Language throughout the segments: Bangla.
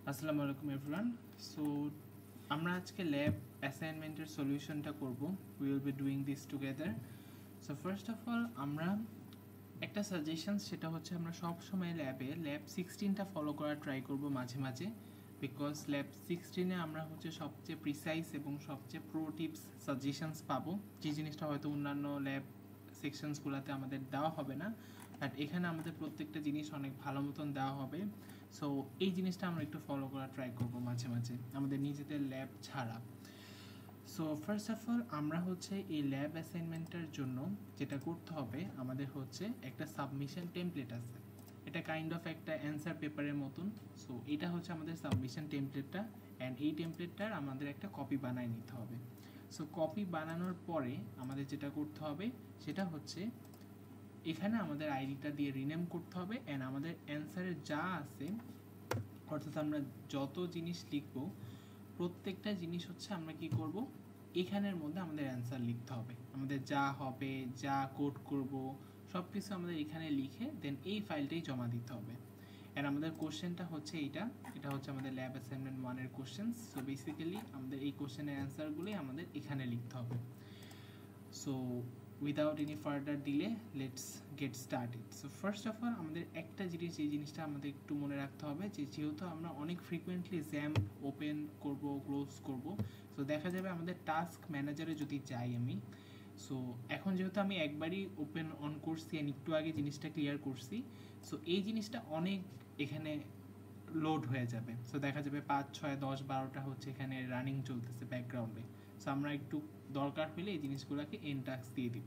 আসসালামু আলাইকুম এভরিওয়ান। সো আমরা আজকে ল্যাব অ্যাসাইনমেন্টের সলিউশনটা করব। We will be doing this together. So first of all আমরা একটা সাজেশন, সেটা হচ্ছে আমরা সব সময় ল্যাব 16টা ফলো করার ট্রাই করব মাঝে মাঝে, বিকজ ল্যাব 16-এ আমরা হচ্ছে সবচেয়ে প্রিসাইজ এবং সবচেয়ে প্রো টিপস সাজেশনস পাবো, যে জিনিসটা হয়তো অন্যান্য ল্যাব সেকশনসগুলোতে আমাদের দেওয়া হবে না, বাট এখানে আমাদের প্রত্যেকটা জিনিস অনেক ভালো মতন দেওয়া হবে। সো এই জিনিসটা আমরা একটু ফলো করার ট্রাই করব মাঝে মাঝে আমাদের নিজেদের ল্যাব ছাড়া। সো ফার্স্ট অফ অল আমরা হচ্ছে এই ল্যাব অ্যাসাইনমেন্টের জন্য যেটা করতে হবে, আমাদের হচ্ছে একটা সাবমিশন টেমপ্লেট আছে। এটা কাইন্ড অফ একটা অ্যান্সার পেপারের মতন। সো এটা হচ্ছে আমাদের সাবমিশন টেমপ্লেটটা, অ্যান্ড এই টেমপ্লেটটার আমাদের একটা কপি বানায় নিতে হবে। সো কপি বানানোর পরে আমাদের যেটা করতে হবে সেটা হচ্ছে এখানে আমাদের আইডিটা দিয়ে রিনেম করতে হবে, অ্যান্ড আমাদের অ্যান্সারে যা আছে, অর্থাৎ আমরা যত জিনিস লিখব প্রত্যেকটা জিনিস হচ্ছে আমরা কি করব, এখানের মধ্যে আমাদের অ্যান্সার লিখতে হবে। আমাদের যা হবে, যা কোড করব, সব কিছু আমাদের এখানে লিখে দেন এই ফাইলটাই জমা দিতে হবে। অ্যান্ড আমাদের কোশ্চেনটা হচ্ছে এটা হচ্ছে আমাদের ল্যাব অ্যাসাইনমেন্ট 1-এর কোশ্চেন্স। সো বেসিক্যালি আমাদের এই কোশ্চেনের অ্যান্সারগুলোই আমাদের এখানে লিখতে হবে। So without any further delay let's get started. So first of all আমাদের একটা জিনিস, এই জিনিসটা আমাদের একটু মনে রাখতে হবে, যে যেহেতু আমরা অনেক ফ্রিকুয়েন্টলি জ্যাম্প ওপেন করব, ক্লোজ করব, সো দেখা যাবে আমাদের টাস্ক ম্যানেজারে যদি যাই আমি, সো এখন যেহেতু আমি একবারই ওপেন অন করছি অ্যান্ড একটু আগে জিনিসটা ক্লিয়ার করছি, সো এই জিনিসটা অনেক এখানে লোড হয়ে যাবে। সো দেখা যাবে 5, 6, 10, 12টা হচ্ছে এখানে রানিং চলতেছে ব্যাকগ্রাউন্ডে। সো আমরা একটু দরকার হলে এই জিনিসগুলোকে এন্ড টাস্ক দিয়ে দিব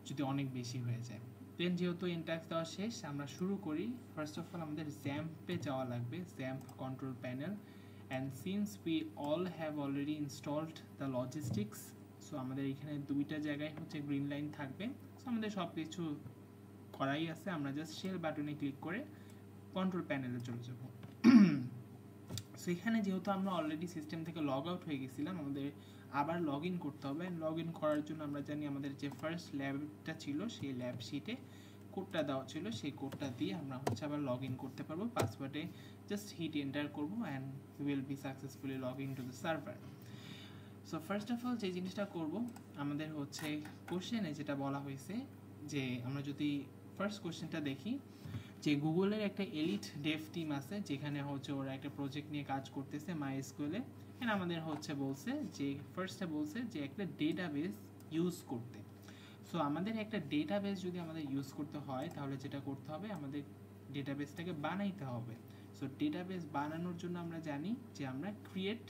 যদি অনেক বেশি হয়ে যায়। দেন যেহেতু এন্ড টাস্ক দেওয়া শেষ, আমরা শুরু করি। ফার্স্ট অফ অল আমাদের জ্যাম্পে যাওয়া লাগবে, XAMPP control panel. And since we all have already installed the logistics, so আমাদের এখানে দুইটা জায়গায় হচ্ছে গ্রিন লাইন থাকবে। সো আমাদের সব কিছু করাই আছে, আমরা জাস্ট শেল বাটনে ক্লিক করে কন্ট্রোল প্যানেলে চলে যাব। সো এখানে যেহেতু আমরা অলরেডি সিস্টেম থেকে লগ আউট হয়ে গেছিলাম, আমাদের আবার লগ ইন করতে হবে। লগ ইন করার জন্য আমরা জানি আমাদের যে ফার্স্ট ল্যাবটা ছিল সেই ল্যাব শিটে কোডটা দেওয়া ছিল, সেই কোডটা দিয়ে আমরা হচ্ছে আবার লগ ইন করতে পারবো। পাসওয়ার্ডে জাস্ট হিট এন্টার করবো and will be successfully log in to the server. So first of all যে জিনিসটা করব, আমাদের হচ্ছে কোশ্চেনে যেটা বলা হয়েছে, যে আমরা যদি ফার্স্ট কোশ্চেনটা দেখি, যে গুগলের একটা এলিট ডেভ টিম আছে, যেখানে হচ্ছে ওরা একটা প্রজেক্ট নিয়ে কাজ করতেছে মাইএসকিউএল এ। এন্ড আমাদের হচ্ছে বলছে যে ফার্স্টে বলছে যে একটা ডেটাবেস ইউজ করতে। সো আমাদের একটা ডেটাবেস যদি আমাদের ইউজ করতে হয়, তাহলে যেটা করতে হবে, আমাদের ডেটাবেসটাকে বানাইতে হবে। সো ডেটাবেস বানানোর জন্য আমরা জানি যে আমরা ক্রিয়েট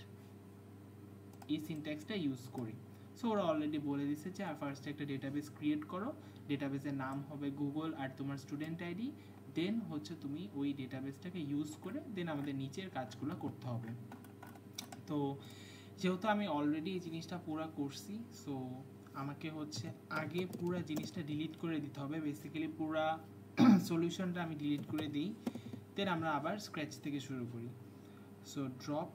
এই সিনট্যাক্সটা ইউজ করি। সো ওরা অলরেডি বলে দিচ্ছে যে ফার্স্টে একটা ডেটাবেস ক্রিয়েট করো, ডেটাবেসের নাম হবে গুগল আর তোমার স্টুডেন্ট আইডি। দেন হচ্ছে তুমি ওই ডেটাবেসটাকে ইউজ করে দেন আমাদের নিচের কাজগুলো করতে হবে। তো যেহেতু আমি অলরেডি এই জিনিসটা পুরো করছি, সো আমাকে হচ্ছে আগে পুরো জিনিসটা ডিলিট করে দিতে হবে। বেসিক্যালি পুরো সলিউশনটা আমি ডিলিট করে দিই, দেন আমরা আবার স্ক্র্যাচ থেকে শুরু করি। সো ড্রপ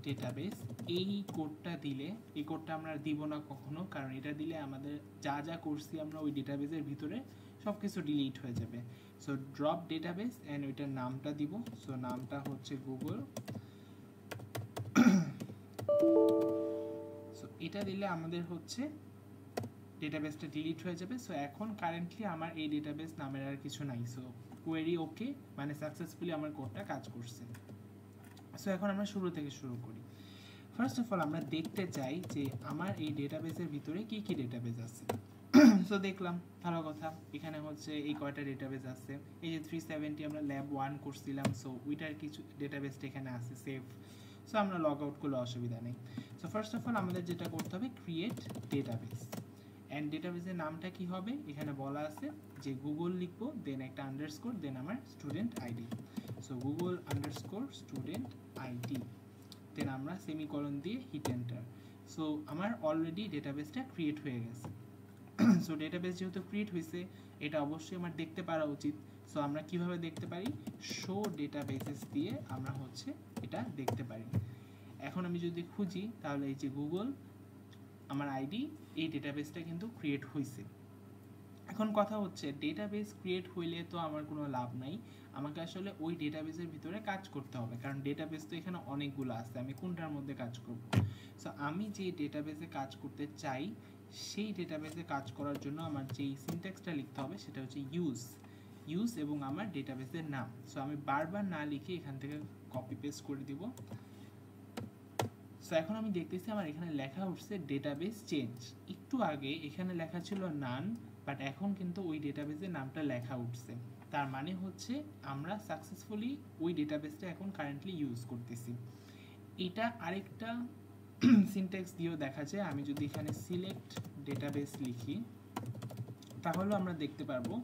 ডেটাবেস, এই কোডটা দিলে, এই কোডটা আমরা দিব না কখনো, কারণ এটা দিলে আমাদের যা যা করছি আমরা ওই ডেটাবেসের ভিতরে সব কিছু ডিলিট হয়ে যাবে। সো ড্রপ ডেটাবেস অ্যান্ড ওইটার নামটা দিব। সো নামটা হচ্ছে গুগল। সো এটা দিলে আমাদের হচ্ছে ডেটাবেসটা ডিলিট হয়ে যাবে। সো এখন কারেন্টলি আমার এই ডেটাবেস নামের আর কিছু নাই। সো কোয়েরি ওকে, মানে সাকসেসফুলি আমার কোডটা কাজ করছে। সো এখন আমরা শুরু থেকে শুরু করি। ফার্স্ট অফ অল আমরা দেখতে চাই যে আমার এই ডেটাবেসের ভিতরে কি কি ডেটাবেস আছে। সো দেখলাম, ভালো কথা, এখানে হচ্ছে এই কয়টা ডেটাবেস আছে। এই যে 370 আমরা ল্যাব 1 করছিলাম, সো ওইটার কিছু ডেটাবেসটা এখানে আছে সেভ। সো আমরা লগ আউট করলে অসুবিধা নেই। সো ফার্স্ট অফ অল আমাদের যেটা করতে হবে, ক্রিয়েট ডেটাবেস। অ্যান্ড ডেটাবেসের নামটা কি হবে, এখানে বলা আছে যে গুগল লিখবো, দেন একটা আন্ডারস্কোর, দেন আমার student ID. So Google underscore student ID, then আমরা সেমিকলন দিয়ে হিট এন্টার। সো আমার অলরেডি ডেটাবেসটা ক্রিয়েট হয়ে গেছে। সো ডেটাবেস যেহেতু ক্রিয়েট হয়েছে, এটা অবশ্যই আমার দেখতে পারা উচিত। সো আমরা কিভাবে দেখতে পারি, শো ডেটাবেসেস দিয়ে আমরা হচ্ছে এটা দেখতে পারি। এখন আমি যদি খুঁজি, তাহলে এই যে গুগল আমার আইডি, এই ডেটাবেসটা কিন্তু ক্রিয়েট হয়েছে। এখন কথা হচ্ছে ডেটাবেস ক্রিয়েট হইলে তো আমার কোনো লাভ নাই, আমাকে আসলে ওই ডেটাবেসের ভিতরে কাজ করতে হবে, কারণ ডেটাবেস তো এখানে অনেকগুলো আছে, আমি কোনটার মধ্যে কাজ করব। সো আমি যে ডেটাবেসে কাজ করতে চাই সেই ডেটাবেসে কাজ করার জন্য আমার যেই সিনট্যাক্সটা লিখতে হবে সেটা হচ্ছে ইউজ এবং আমার ডেটাবেসের নাম। সো আমি বারবার না লিখে এখান থেকে কপি পেস্ট করে দিব। সো এখন আমি দেখতেছি আমার এখানে লেখা উঠছে ডেটাবেস চেঞ্জ। একটু আগে এখানে লেখা ছিল নান, বাট এখন কিন্তু ওই ডেটাবেসের নামটা লেখা উঠছে, তার মানে হচ্ছে আমরা সাকসেসফুলি ওই ডেটাবেসটা এখন কারেন্টলি ইউজ করতেছি। এটা আরেকটা সিনট্যাক্স দিয়েও দেখা যায়। আমি যদি এখানে সিলেক্ট ডেটাবেস লিখি তাহলে আমরা দেখতে পারবো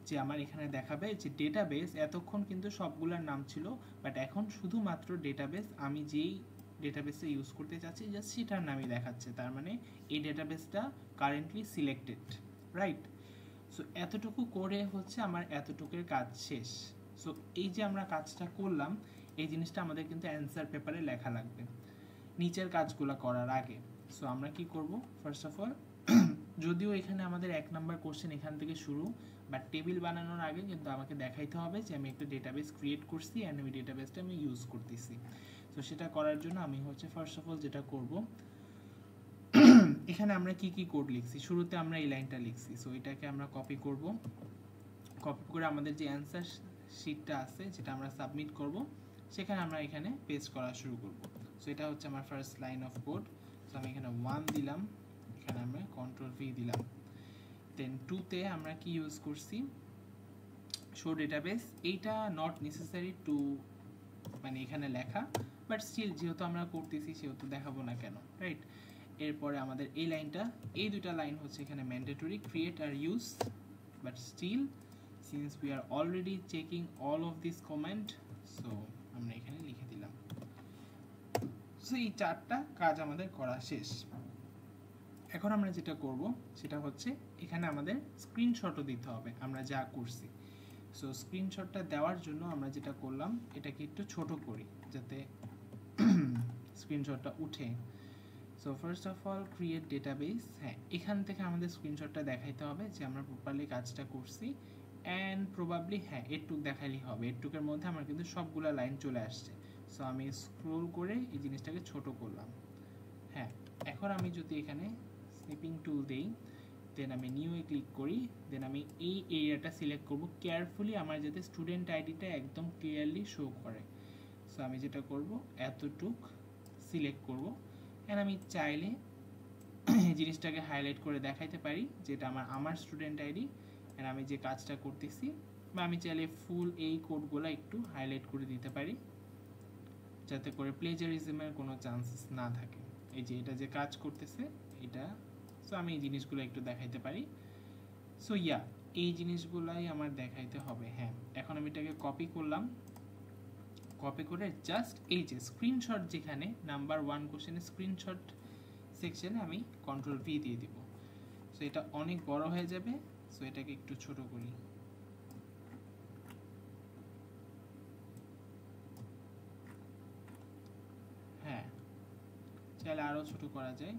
যে আমার এখানে দেখাবে যে ডেটাবেস এতক্ষণ কিন্তু সবগুলোর নাম ছিল, বাট এখন শুধুমাত্র ডেটাবেস আমি যেই ডেটাবেসে ইউজ করতে চাচ্ছি জাস্ট সেটার নামই দেখাচ্ছে, তার মানে এই ডেটাবেসটা কারেন্টলি সিলেক্টেড, রাইট? সো এতটুকু করে হচ্ছে আমার এতটুকুর কাজ শেষ। সো এই যে আমরা কাজটা করলাম এই জিনিসটা আমাদের কিন্তু অ্যান্সার পেপারে লেখা লাগবে নিচের কাজগুলো করার আগে। সো আমরা কি করব, ফার্স্ট অফ অল যদিও এখানে আমাদের 1 নাম্বার কোশ্চেন এখান থেকে শুরু, বাট টেবিল বানানোর আগে কিন্তু আমাকে দেখাইতে হবে যে আমি একটা ডেটাবেস ক্রিয়েট করছি অ্যান্ড ওই ডেটাবেসটা আমি ইউজ করতেছি। তো সেটা করার জন্য আমি হচ্ছে ফার্স্ট অফ অল যেটা করব, এখানে আমরা কি কি কোড লিখছি, শুরুতে আমরা এই লাইনটা লিখছি। সো এটাকে আমরা কপি করব, কপি করে আমাদের যে অ্যান্সার শিটটা আছে যেটা আমরা সাবমিট করব সেখানে আমরা এখানে পেস্ট করা শুরু করব। সো এটা হচ্ছে আমার first line of code. So আমি এখানে 1 দিলাম, এখানে আমরা কন্ট্রোল ভি দিলাম। দেন 2 তে আমরা কি ইউজ করছি, শো ডেটাবেস। এইটা নট নেসেসারি টু মানে এখানে লেখা, বাট স্টিল যেহেতু আমরা করতেছি সেহেতু দেখাবো না কেন, রাইট? এরপরে আমাদের এই লাইনটা, এই দুইটা লাইন হচ্ছে এখানে ম্যান্ডেটরি, ক্রিয়েট আর use, but still since we are already checking all of this comment, so আমরা এখানে লিখে দিলাম। সো এই 4টা কাজ আমাদের করা শেষ। এখন আমরা যেটা করব সেটা হচ্ছে এখানে আমাদের স্ক্রিনশটও দিতে হবে আমরা যা করছি। সো স্ক্রিনশটটা দেওয়ার জন্য আমরা যেটা করলাম এটাকে একটু ছোট করি যাতে স্ক্রিনশটটা উঠে। So first of all create database, হ্যাঁ এখান থেকে আমাদের স্ক্রিনশটটা দেখাইতে হবে যে আমরা প্রপারলি কাজটা করছি, অ্যান্ড প্রবাবলি হ্যাঁ এরটুক দেখাইলেই হবে, এরটুকের মধ্যে আমার কিন্তু সবগুলা লাইন চলে আসছে। সো আমি স্ক্রোল করে এই জিনিসটাকে ছোট করলাম। হ্যাঁ এখন আমি যদি এখানে স্নিপিং টুল দেই, দেন আমি নিউ-এ ক্লিক করি, দেন আমি এই এরিয়াটা সিলেক্ট করব কেয়ারফুলি, আমার যাতে স্টুডেন্ট আইডিটা একদম ক্লিয়ারলি শো করে। সো আমি যেটা করব এতটুক সিলেক্ট করব, অ্যান্ড আমি চাইলে জিনিসটাকে হাইলাইট করে দেখাইতে পারি যেটা আমার স্টুডেন্ট আইডি অ্যান্ড আমি যে কাজটা করতেছি, বা আমি চাইলে ফুল এই কোডগুলো একটু হাইলাইট করে দিতে পারি যাতে করে প্লেজারিজমের কোনো চান্সেস না থাকে। এই যে এটা যে কাজ করতেছে এটা, সো আমি এই জিনিসগুলো একটু দেখাইতে পারি। সো ইয়া এই জিনিসগুলাই আমার দেখাইতে হবে। হ্যাঁ এখন আমি এটাকে কপি করলাম, কপি করে জাস্ট এই যে স্ক্রিনশট যেখানে নাম্বার 1 কোশ্চেনের স্ক্রিনশট সেকশনে আমি কন্ট্রোল ভি দিয়ে দিব। সো এটা অনেক বড় হয়ে যাবে, সো এটাকে একটু ছোট করি। হ্যাঁ চাইলে আরও ছোট করা যায়,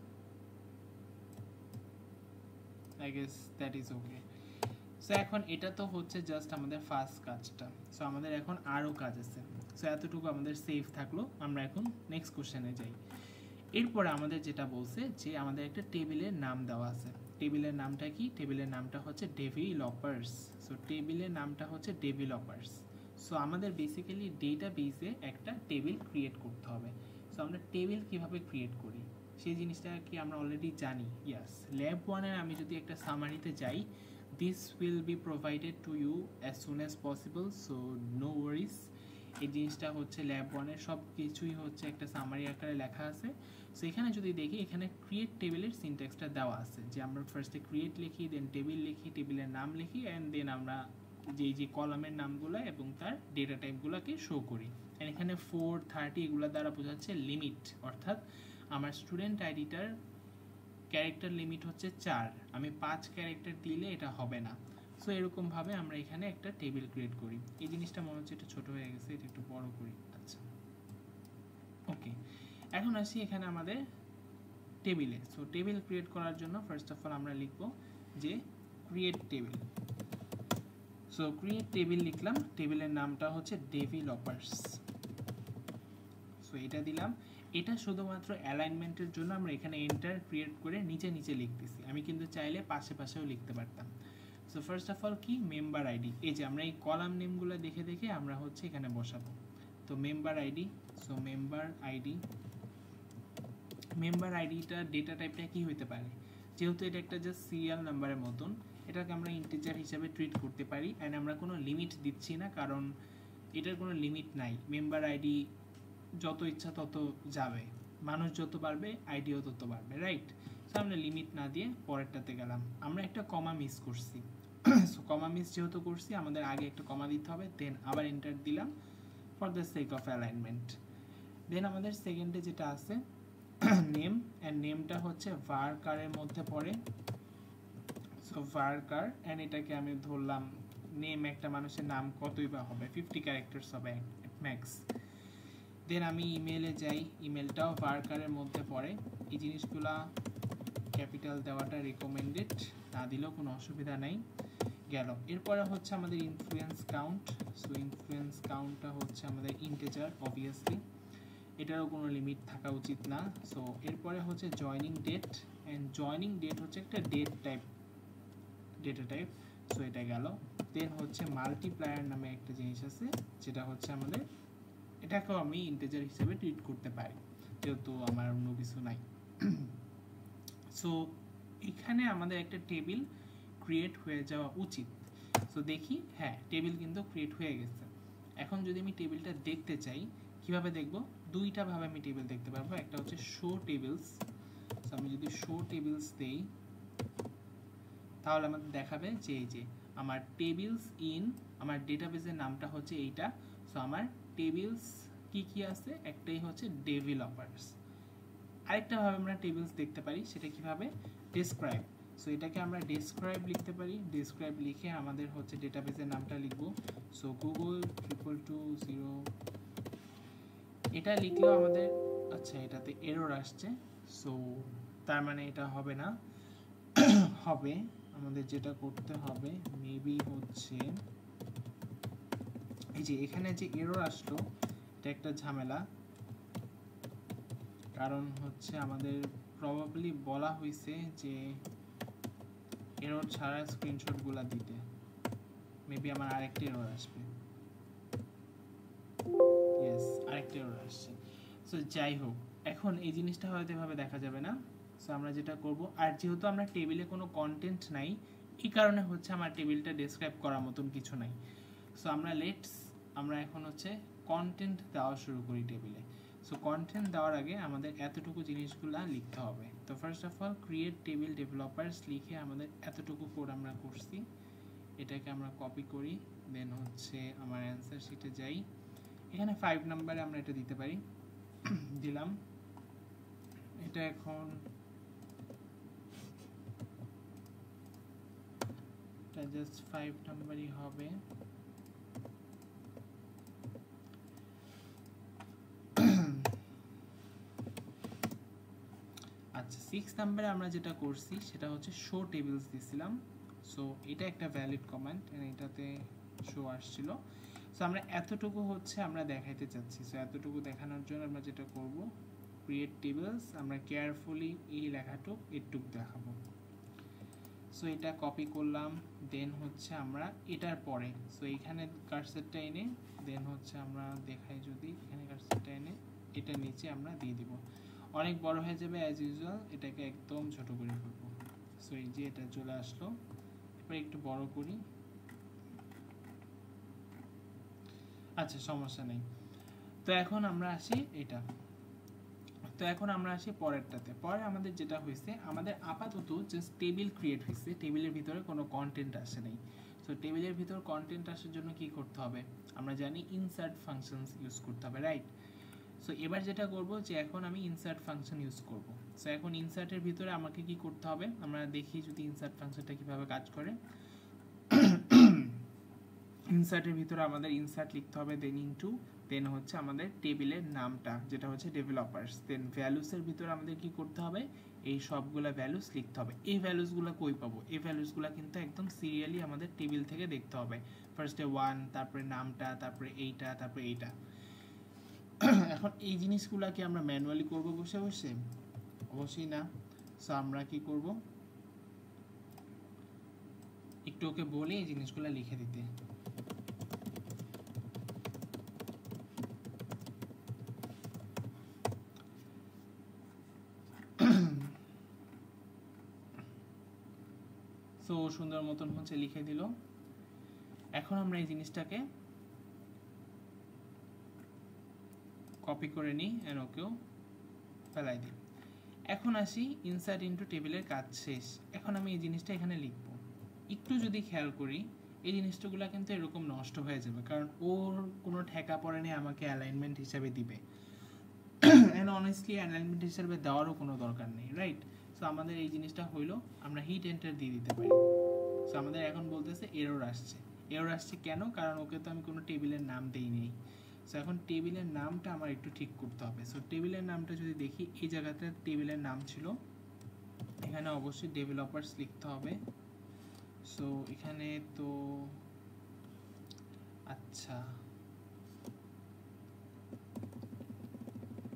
I guess that is okay. So এখন এটা তো হচ্ছে জাস্ট আমাদের ফার্স্ট কাজটা। সো আমাদের এখন আরও কাজ আছে। সো এতটুকু আমাদের সেফ থাকলো, আমরা এখন নেক্সট কোশ্চেনে যাই। এরপরে আমাদের যেটা বলছে যে আমাদের একটা টেবিলের নাম দেওয়া আছে। টেবিলের নামটা কি, টেবিলের নামটা হচ্ছে ডেভেলপার্স। সো টেবিলের নামটা হচ্ছে ডেভেলপার্স। সো আমাদের বেসিক্যালি ডেটাবেসে একটা টেবিল ক্রিয়েট করতে হবে। সো আমরা টেবিল কিভাবে ক্রিয়েট করি সেই জিনিসটা কি আমরা অলরেডি জানি। ইয়াস, ল্যাব 1-এর আমি যদি একটা সামারিতে যাই, this will be provided to you as soon as possible, so no worries। এই জিনিসটা হচ্ছে ল্যাব 1-এর সব কিছুই হচ্ছে একটা সামারি আকারে লেখা আছে। সো এখানে যদি দেখি এখানে ক্রিয়েট টেবিলের সিনট্যাক্সটা দেওয়া আছে যে আমরা ফার্স্টে ক্রিয়েট লিখি, দেন টেবিল লিখি, টেবিলের নাম লিখি, অ্যান্ড দেন আমরা যে কলামের নামগুলো এবং তার ডেটা টাইপগুলোকে শো করি। অ্যান্ড এখানে 4, 30 এগুলো দ্বারা বোঝাচ্ছে লিমিট, অর্থাৎ আমার স্টুডেন্ট আইডিটার ক্যারেক্টার লিমিট হচ্ছে 4, আমি 5 ক্যারেক্টার দিলে এটা হবে না। সো এরকমভাবে আমরা এখানে একটা টেবিল ক্রিয়েট করি। এই জিনিসটা মনে হচ্ছে এটা ছোট হয়ে গেছে, এটা একটু বড় করি। আচ্ছা ওকে, এখন আসি এখানে আমাদের টেবিলে। সো টেবিল ক্রিয়েট করার জন্য ফার্স্ট অফ অল আমরা লিখব যে create table. So create table লিখলাম, টেবিলের নামটা হচ্ছে ডেভেলপার্স। সো এটা দিলাম। এটা শুধুমাত্র অ্যালাইনমেন্টের জন্য আমরা এখানে এন্টার ক্রিয়েট করে নিচে নিচে লিখতেছি, আমি কিন্তু চাইলে পাশে পাশেও লিখতে পারতাম। সো ফার্স্ট অফ অল কি মেম্বার আইডি, এই যে আমরা এই কলাম নেমগুলো দেখে দেখে আমরা হচ্ছে এখানে বসাবো। তো মেম্বার আইডি, সো মেম্বার আইডিটা ডেটা টাইপটা কি হতে পারে, যেহেতু এটা একটা জাস্ট সিরিয়াল নাম্বারের মতন, এটাকে আমরা ইন্টিজার হিসেবে ট্রিট করতে পারি। অ্যান্ড আমরা কোনো লিমিট দিচ্ছি না, কারণ এটার কোনো লিমিট নাই। মেম্বার আইডি যত ইচ্ছা তত যাবে, মানুষ যত বাড়বে আইডিও তত বাড়বে, রাইট? সো আমরা লিমিট না দিয়ে পরেরটাতে গেলাম। আমরা একটা কমা মিস করছি, সো কমা মিস যেহেতু করছি আমাদের আগে একটা কমা দিতে হবে, দেন আবার এন্টার দিলাম for the sake of alignment. Then আমাদের সেকেন্ডে যেটা আছে নেম, অ্যান্ড নেমটা হচ্ছে varchar এর মধ্যে পড়ে। সো varchar, অ্যান্ড এটাকে আমি ধরলাম নেম, একটা মানুষের নাম কতই বা হবে, 50 ক্যারেক্টার্স হবে ম্যাক্স। দেন আমি ইমেলে যাই, ইমেলটাও varchar এর মধ্যে পড়ে। এই জিনিসগুলা ক্যাপিটাল দেওয়াটা রিকমেন্ডেড, না দিলেও কোনো অসুবিধা নেই। গেল। এরপরে হচ্ছে আমাদের ইনফ্লুয়েন্স কাউন্ট। সো ইনফ্লুয়েন্স কাউন্টটা হচ্ছে আমাদের ইন্টিজার, অবভিয়াসলি এটারও কোনো লিমিট থাকা উচিত না। সো এরপরে হচ্ছে joining date, and joining date হচ্ছে একটা ডেটা টাইপ। সো এটা গেল। দেন হচ্ছে মাল্টিপ্লায়ার নামে একটা জিনিস আছে, যেটা হচ্ছে আমাদের, এটাকেও আমি ইন্টিজার হিসেবে ট্রিট করতে পারি যেহেতু আমার অন্য কিছু নাই। সো এখানে আমাদের একটা টেবিল ক্রিয়েট হয়ে যাওয়া উচিত। সো দেখি, হ্যাঁ টেবিল কিন্তু ক্রিয়েট হয়ে গেছে। এখন যদি আমি টেবিলটা দেখতে চাই, কিভাবে দেখব? দুইটা ভাবে আমি টেবিল দেখতে পারবো, একটা হচ্ছে শো টেবিলস। সো আমি যদি শো টেবিলস দেই, তাহলে আমাদের দেখাবে যে এই যে আমার টেবিলস ইন, আমার ডেটাবেসের নামটা হচ্ছে এইটা। সো আমার টেবিলস কি কি আছে, একটাই হচ্ছে ডেভেলপার্স। আরেকটা ভাবে আমরা টেবিলস দেখতে পারি, সেটা কিভাবে? ডেসক্রাইব। সো এটাকে আমরা ডেসক্রাইব লিখতে পারি, ডেসক্রাইব লিখে আমাদের হচ্ছে ডেটাবেসের নামটা লিখব। সো গুগল 222 এটা লিখলেও আমাদের, আচ্ছা এটাতে এরর আসছে, সো তার মানে এটা হবে না। হবে, আমাদের যেটা করতে হবে মেবি হচ্ছে এই যে এখানে যে এরর আসলো, এটা একটা ঝামেলা, কারণ হচ্ছে আমাদের প্রবাবলি বলা হয়েছে যে এরর ছাড়া স্ক্রিনশটগুলো দিতে। মেবি আমার আরেকটা এরর আসবে, ইয়েস আরেকটা এরর আসছে। সো যাই হোক, এখন এই জিনিসটা হয়তো এভাবে দেখা যাবে না। সো আমরা যেটা করব, আর যেহেতু আমরা টেবিলে কোনো কন্টেন্ট নাই, এই কারণে হচ্ছে আমার টেবিলটা ডেসক্রাইব করার মতন কিছু নাই। সো আমরা এখন হচ্ছে কন্টেন্ট দেওয়া শুরু করি টেবিলে। সো কন্টেন্ট দেওয়ার আগে আমাদের এতটুকু জিনিসগুলো লিখতে হবে। তো first of all create table developers লিখে আমাদের এতটুকু কোড আমরা করছি, এটাকে আমরা কপি করি। দেন হচ্ছে আমার অ্যান্সার শিটে যাই, এখানে 5 নাম্বারে আমরা এটা দিতে পারি, দিলাম। এটা এখন এটা জাস্ট 5 নাম্বারই হবে। আচ্ছা 6 নাম্বারে আমরা যেটা করছি সেটা হচ্ছে শো টেবিলস দিছিলাম। সো এটা একটা ভ্যালিড কমান্ড, এটাতে শো আসছিল। সো আমরা এতটুকু হচ্ছে আমরা দেখাইতে চাচ্ছি। সো এতটুকু দেখানোর জন্য আমরা যেটা করব, ক্রিয়েট টেবিলস, আমরা কেয়ারফুলি এই লেখাটুক এটুক দেখাবো। সো এটা কপি করলাম, দেন হচ্ছে আমরা এটার পরে, সো এখানে কার্সারটা এনে, দেন হচ্ছে আমরা দেখাই যদি এখানে কার্সারটা এনে এটা নিচে আমরা দিয়ে দিব। অনেক বড় হয়ে যাবে অ্যাজ ইউজুয়াল, এটাকে একদম ছোট করে ফেলব। সো এই যে এটা চলে আসলো, এবার একটু বড় করি। আচ্ছা সমস্যা নেই। তো এখন আমরা আসি এটা, তো এখন আমরা আসি পরেরটাতে। পরে আমাদের যেটা হয়েছে, আমাদের আপাতত জাস্ট টেবিল ক্রিয়েট হয়েছে, টেবিলের ভিতরে কোনো কন্টেন্ট আসে নাই। সো টেবিলের ভিতর কন্টেন্ট আসার জন্য কি করতে হবে, আমরা জানি ইনসার্ট ফাংশনস ইউজ করতে হবে, রাইট? সো এবার যেটা করব যে এখন আমি ইনসার্ট ফাংশন ইউজ করব। সো এখন ইনসার্টের ভিতরে আমাকে কি করতে হবে, আমরা দেখি যদি ইনসার্ট ফাংশনটা কিভাবে কাজ করে। ইনসার্টের ভিতরে আমাদের ইনসার্ট লিখতে হবে, দেন ইনটু দেন হচ্ছে আমাদের টেবিলের নামটা যেটা হচ্ছে ডেভেলপার্স, দেন ভ্যালুসের ভিতরে আমাদের কি করতে হবে, এই সবগুলা ভ্যালুস লিখতে হবে। এই ভ্যালুসগুলো কই পাবো, এই ভ্যালুসগুলো কিন্তু একদম সিরিয়ালি আমাদের টেবিল থেকে দেখতে হবে। ফার্স্টে 1, তারপরে নামটা, তারপরে এইটা, তারপরে এইটা। এখন এই জিনিসগুলা কি আমরা ম্যানুয়ালি করব বসে বসে? অবশ্যই না। সো আমরা কি করব, একটু ওকে বলে এই জিনিসগুলো লিখে দিতে। সো সুন্দর মতন হচ্ছে লিখে দিল। এখন আমরা এই জিনিসটাকে কপি করে নিই এন্ড ওকেও ফেলাই দিই। এখন আসি ইনসার্ট ইনটু টেবিলের কাজ শেষ। এখন আমি এই জিনিসটা এখানে লিখব। একটু যদি খেয়াল করি এই জিনিসগুলো কিন্তু এরকম নষ্ট হয়ে যাবে, কারণ ওর কোনো ঠেকা পড়েনি আমাকে অ্যালাইনমেন্ট হিসাবে দিবে। এন্ড অনেস্টলি অ্যালাইনমেন্ট হিসাবে দেওয়ারও কোনো দরকার নেই, রাইট? সো আমাদের এই জিনিসটা হইলো, আমরা হিট এন্টার দিয়ে দিতে পারি। সো আমাদের এখন বলতেছে এরর আসছে। এরর আসছে কেন? কারণ ওকে তো আমি কোনো টেবিলের নাম দেইনি। সো এখন টেবিলের নামটা আমার একটু ঠিক করতে হবে। সো টেবিলের নামটা যদি দেখি, এই জায়গাতে টেবিলের নাম ছিল, এখানে অবশ্যই ডেভেলপার্স লিখতে হবে। সো এখানে তো আচ্ছা,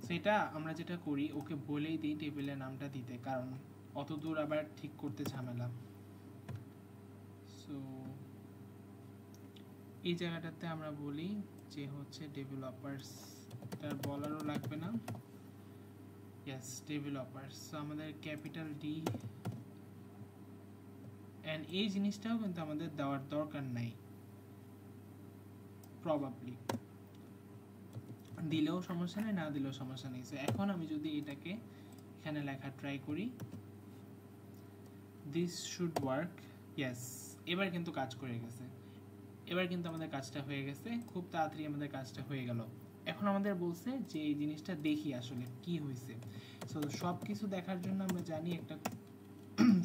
সেটা আমরা যেটা করি, ওকে বলেই দিই টেবিলের নামটা দিতে, কারণ অত দূর আবার ঠিক করতে ঝামেলা। সো এই জায়গাটাতে আমরা বলি যে হচ্ছে ডেভেলপার্স, তার বলারও লাগবে না, ইয়েস ডেভেলপার্স। সো আমাদের ক্যাপিটাল ডি, এন্ড এই জিনিসটাও কিন্তু আমাদের দেওয়ার দরকার নাই, প্রবাবলি দিলেও সমস্যা নেই, না দিলেও সমস্যা নেই। সো এখন আমি যদি এটাকে এখানে লেখা ট্রাই করি, দিস শুড ওয়ার্ক, ইয়েস, এবার কিন্তু কাজ করে গেছে। এবার কিন্তু আমাদের কাজটা হয়ে গেছে, খুব তাড়াতাড়ি আমাদের কাজটা হয়ে গেল। এখন আমাদের বলছে যে এই জিনিসটা দেখি আসলে কি হয়েছে। সো সব কিছু দেখার জন্য আমরা জানি একটা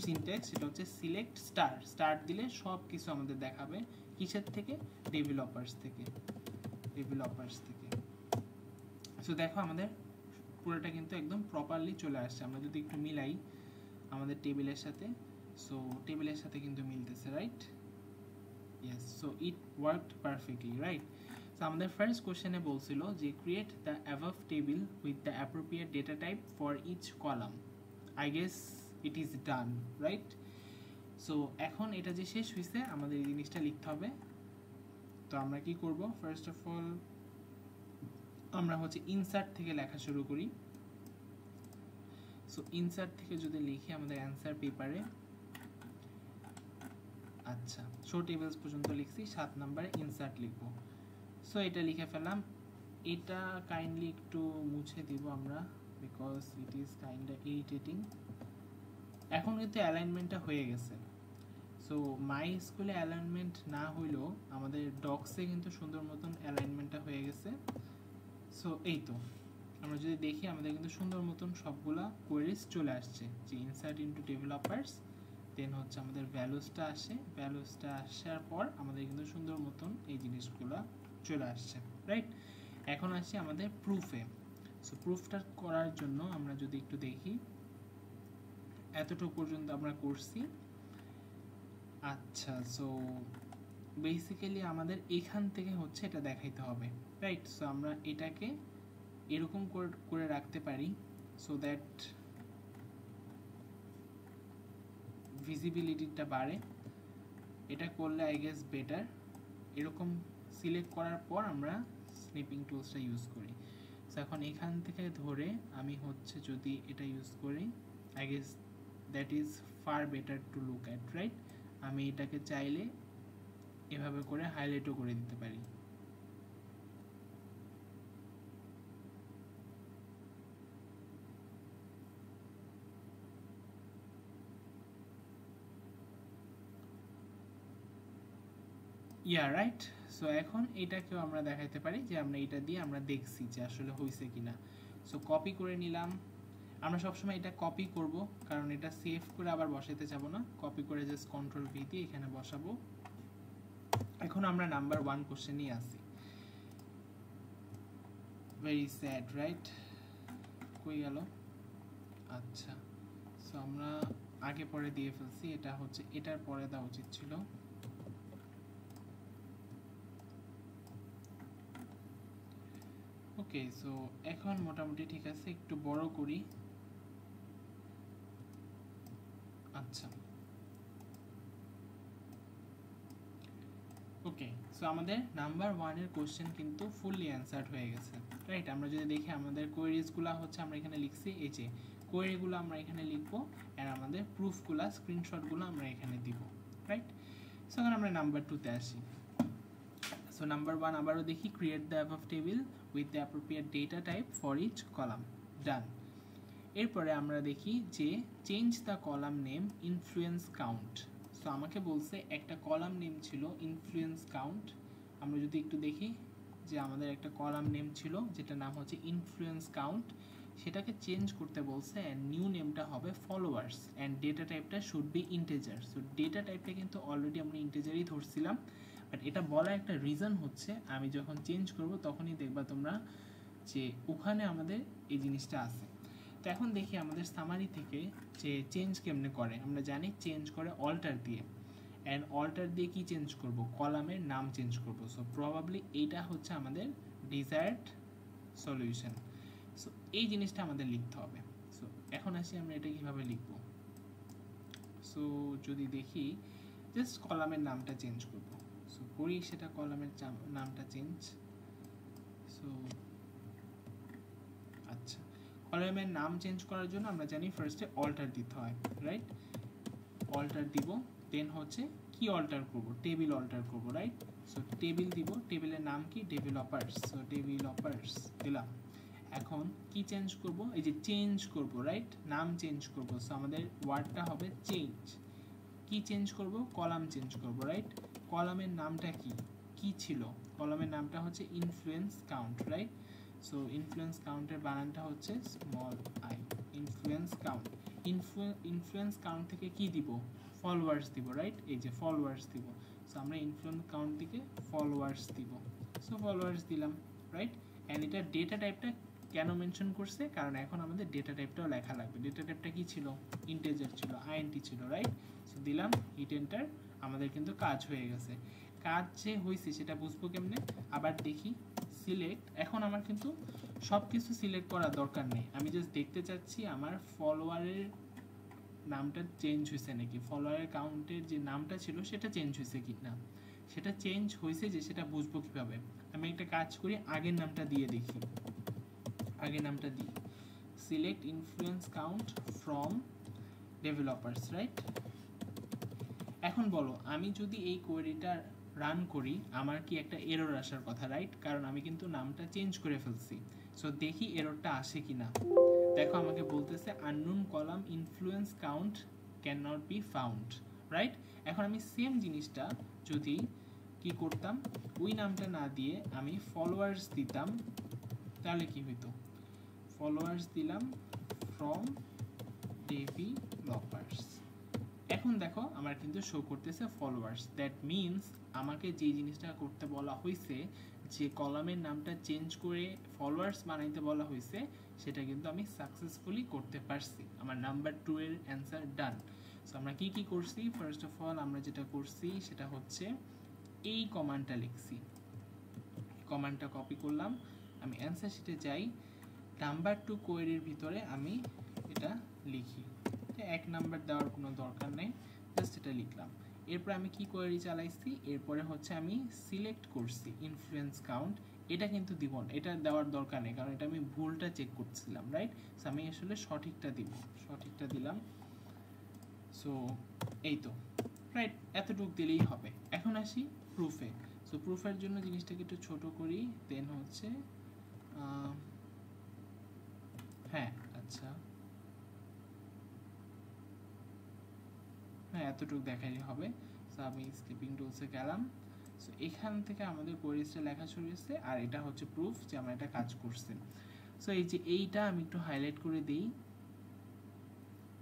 সিনট্যাক্স, সেটা হচ্ছে সিলেক্ট স্টার। স্টার দিলে সব কিছু আমাদের দেখাবে, কিসের থেকে, ডেভেলপার্স থেকে, ডেভেলপার্স থেকে। সো দেখো আমাদের পুরোটা কিন্তু একদম প্রপারলি চলে আসছে। আমরা যদি একটু মিলাই আমাদের টেবিলের সাথে, সো টেবিলের সাথে কিন্তু মিলতেছে, right? Yes, so it worked perfectly, right? So আমাদের ফার্স্ট কোশ্চেনে বলছিল যে create the above table with the appropriate data type for each column. I guess it is done, right? So এখন এটা যে শেষ হইছে, আমাদের এই জিনিসটা লিখতে হবে। তো আমরা কি করব, ফার্স্ট অফ অল আমরা হচ্ছে ইনসার্ট থেকে লেখা শুরু করি। সো ইনসার্ট থেকে যদি লিখি আমাদের অ্যানসার পেপারে, আচ্ছা শো টেবলস পর্যন্ত লিখছি, 7 নম্বরে ইনসার্ট লিখব। সো এটা লিখে ফেললাম। এটা কাইন্ডলি একটু মুছে দিব আমরা, because it is kind of irritating. এখন কিন্তু অ্যালাইনমেন্টটা হয়ে গেছে। সো মাই স্কুলে অ্যালাইনমেন্ট না হইলেও আমাদের ডক্সে কিন্তু সুন্দর মতন অ্যালাইনমেন্টটা হয়ে গেছে। সো এই তো আমরা যদি দেখি আমাদের কিন্তু সুন্দর মতন সবগুলা কোয়েরিজ চলে আসছে, যে ইনসার্ট ইনটু ডেভেলপার্স, দেন হচ্ছে আমাদের ভ্যালুসটা আসে, ভ্যালুসটা আসার পর আমাদের কিন্তু সুন্দর মতন এই জিনিসগুলো চলে আসছে, রাইট? এখন আসছি আমাদের প্রুফে। সো প্রুফটা করার জন্য আমরা যদি একটু দেখি, এতটুকু পর্যন্ত আমরা করছি। আচ্ছা, সো বেসিক্যালি আমাদের এখান থেকে হচ্ছে এটা দেখাইতে হবে, রাইট? সো আমরা এটাকে এরকম করে রাখতে পারি, সো দ্যাট ভিজিবিলিটিটা বাড়ে। এটা করলে আই গেস বেটার। এরকম সিলেক্ট করার পর আমরা স্নিপিং টুলসটা ইউজ করি। সো এখন এখান থেকে ধরে আমি হচ্ছে যদি এটা ইউজ করি, I guess that is far better to look at, right? আমি এটাকে চাইলে এভাবে করে হাইলাইটও করে দিতে পারি। Yeah right. সো এখন এটাকেও আমরা দেখাইতে পারি যে আমরা এটা দিয়ে আমরা দেখছি যে আসলে হয়েছে কিনা। সো কপি করে নিলাম। আমরা সবসময় এটা কপি করব, কারণ এটা সেভ করে আবার বসাইতে যাব না। কপি করে জাস্ট কন্ট্রোল ভি দিয়ে এখানে বসাবো। এখন আমরা নাম্বার 1 কোশ্চেনেই আছি। ভেরি স্যাড রাইট, কই গেল? আচ্ছা, সো আমরা আগে পরে দিয়ে ফেলছি, এটা হচ্ছে এটার পরে দেওয়া উচিত ছিল। ওকে, সো এখন মোটামুটি ঠিক আছে, একটু বড় করি। আচ্ছা, ওকে, সো আমাদের নাম্বার 1 এর কোশ্চেন কিন্তু ফুললি অ্যান্সার্ড হয়ে গেছে, রাইট? আমরা যদি দেখি আমাদের কোয়েরিজগুলো হচ্ছে আমরা এখানে লিখছি, এই যে কোয়েরিগুলো আমরা এখানে লিখবো, আর আমাদের প্রুফগুলো স্ক্রিনশটগুলো আমরা এখানে দিব, রাইট? সো এখন আমরা নাম্বার 2 তে আসি। সো নাম্বার 1 আবারও দেখি, create the above table with the appropriate data type for each column, done. এরপরে আমরা দেখি যে change the column name influence count. So আমাকে বলছে একটা কলাম নেম ছিল ইনফ্লুয়েন্স কাউন্ট। আমরা যদি একটু দেখি যে আমাদের একটা কলাম নেম ছিল যেটা নাম হচ্ছে ইনফ্লুয়েন্স কাউন্ট, সেটাকে চেঞ্জ করতে বলছে, অ্যান্ড নিউ নেমটা হবে ফলোয়ার্স, অ্যান্ড ডেটা টাইপটা should be integer. So data টাইপটা কিন্তু অলরেডি আমরা ইন্টিজারই ধরছিলাম, বাট এটা বলা একটা রিজন হচ্ছে আমি যখন চেঞ্জ করব তখনই দেখবা তোমরা যে ওখানে আমাদের এই জিনিসটা আছে। তো এখন দেখি আমাদের সামারি থেকে যে চেঞ্জ কেমনে করে। আমরা জানি চেঞ্জ করে অল্টার দিয়ে, অ্যান্ড অল্টার দিয়ে কি চেঞ্জ করব? কলামের নাম চেঞ্জ করব। সো প্রবাবলি এইটা হচ্ছে আমাদের ডিজায়ার্ড সলিউশন। সো এই জিনিসটা আমাদের লিখতে হবে। সো এখন আসি আমরা এটা কিভাবে লিখব। সো যদি দেখি জাস্ট কলামের নামটা চেঞ্জ করব। সো করি সেটা, কলামের নামটা চেঞ্জ। সো আচ্ছা, কলামের নাম চেঞ্জ করার জন্য আমরা জানি ফার্স্টে অল্টার দিতে হয়, রাইট? অল্টার দিব, দেন হচ্ছে কি অল্টার করব? টেবিল অল্টার করব, রাইট? সো টেবিল দিব, টেবিলের নাম কি? ডেভেলপার্স। সো ডেভেলপার্স দিলাম। এখন কি চেঞ্জ করব? এই যে চেঞ্জ করব, রাইট? নাম চেঞ্জ করব। সো আমাদের ওয়ার্ডটা হবে চেঞ্জ। কি চেঞ্জ করব? কলাম চেঞ্জ করব, রাইট? কলামের নামটা কি কি ছিল? কলামের নামটা হচ্ছে influence count, right? So influence কাউন্টের বানানটা হচ্ছে small I, influence count. Influence count থেকে কি দিব? ফলোয়ার্স দিব, রাইট? এই যে ফলোয়ার্স দিব। সো আমরা ইনফ্লুয়েন্স কাউন্ট থেকে ফলোয়ার্স দিব। সো ফলোয়ার্স দিলাম, রাইট? অ্যান্ড এটা ডেটা টাইপটা কেন মেনশন করছে? কারণ এখন আমাদের ডেটা টাইপটাও লেখা লাগবে। ডেটা টাইপটা কি ছিল? ইন্টিজার ছিল, আইএনটি ছিল, রাইট? সো দিলাম, হিট এন্টার। আমাদের কিন্তু কাজ হয়ে গেছে। কাজ যে হয়েছে সেটা বুঝবো কেমনে? আবার দেখি সিলেক্ট। এখন আমার কিন্তু সব কিছু সিলেক্ট করার দরকার নেই, আমি জাস্ট দেখতে চাচ্ছি আমার ফলোয়ারের নামটা চেঞ্জ হয়েছে নাকি, ফলোয়ারের কাউন্টের যে নামটা ছিল সেটা চেঞ্জ হয়েছে কি না। সেটা চেঞ্জ হয়েছে যে সেটা বুঝবো কিভাবে? আমি একটা কাজ করি, আগের নামটা দিয়ে দেখি। আগের নামটা দিই, select influence count from developers, right? এখন বলো, আমি যদি এই কোয়েরিটা রান করি আমার কি একটা এরর আসার কথা, রাইট? কারণ আমি কিন্তু নামটা চেঞ্জ করে ফেলছি। সো দেখি এররটা আসে কিনা। দেখো আমাকে বলতেছে unknown column influence count can not be found, right? এখন আমি সেম জিনিসটা যদি কি করতাম, ওই নামটা না দিয়ে আমি ফলোয়ার্স দিতাম, তাহলে কি হইতো? ফলোয়ার্স দিলাম ফ্রম ডেভেলপার্স। এখন দেখো আমার কিন্তু শো করতেছে ফলোয়ার্স। দ্যাট মিনস আমাকে যে জিনিসটা করতে বলা হয়েছে, যে কলামের নামটা চেঞ্জ করে ফলোয়ার্স বানাইতে বলা হয়েছে, সেটা কিন্তু আমি সাকসেসফুলি করতে পারছি। আমার নাম্বার 2 এর অ্যান্সার ডান। সো আমরা কি কি করছি? ফার্স্ট অফ অল আমরা যেটা করছি সেটা হচ্ছে এই কমান্ডটা লিখছি। কমান্ডটা কপি করলাম, আমি অ্যান্সার শিটে যাই, নাম্বার 2 কোয়েরির ভিতরে আমি এটা লিখি। 1 নাম্বার দেওয়ার কোনো দরকার নেই, জাস্ট এটা লিখলাম। এরপর আমি কি কোয়েরি চালাইছি, এরপরে হচ্ছে আমি সিলেক্ট করছি ইনফ্লুয়েন্স কাউন্ট। এটা কিন্তু দিব না, এটা দেওয়ার দরকার নেই, কারণ এটা আমি ভুলটা চেক করছিলাম, রাইট? সো আমি আসলে সঠিকটা দিব, সঠিকটা দিলাম। সো এই তো, রাইট? এতটুকু দিলেই হবে। এখন আসি প্রুফে। সো প্রুফের জন্য জিনিসটাকে একটু ছোট করি, দেন হচ্ছে হ্যাঁ, আচ্ছা, হ্যাঁ এতটুকু দেখাই হবে। সো আমি স্কিপিং টুলসে গেলাম। সো এখান থেকে আমাদের কোয়েরিজটা লেখা শুরু হয়েছে, আর এটা হচ্ছে প্রুফ যে আমরা এটা কাজ করছি। সো এই যে এইটা আমি একটু হাইলাইট করে দিই,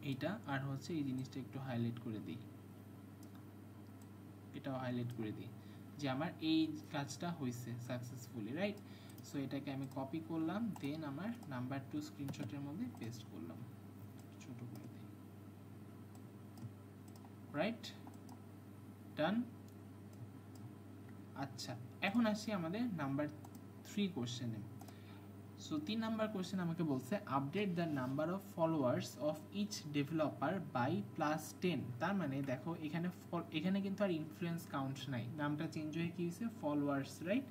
এইটা, আর হচ্ছে এই জিনিসটা একটু হাইলাইট করে দিই, এটাও হাইলাইট করে দিই, যে আমার এই কাজটা হয়েছে সাকসেসফুলি, রাইট? সো এটাকে আমি কপি করলাম, দেন আমার নাম্বার 2 স্ক্রিনশটের মধ্যে পেস্ট করলাম, ছোট করে দিই, রাইট, ডান। আচ্ছা, এখন আসি আমাদের নাম্বার 3 কোশ্চেনে। সো 3 নাম্বার কোশ্চেন আমাকে বলছে update the number of followers of each developer by +10। তার মানে দেখো এখানে কিন্তু আর ইনফ্লুয়েন্স কাউন্ট নাই, নামটা চেঞ্জ হয়ে কি হয়েছে ফলোয়ার্স, রাইট।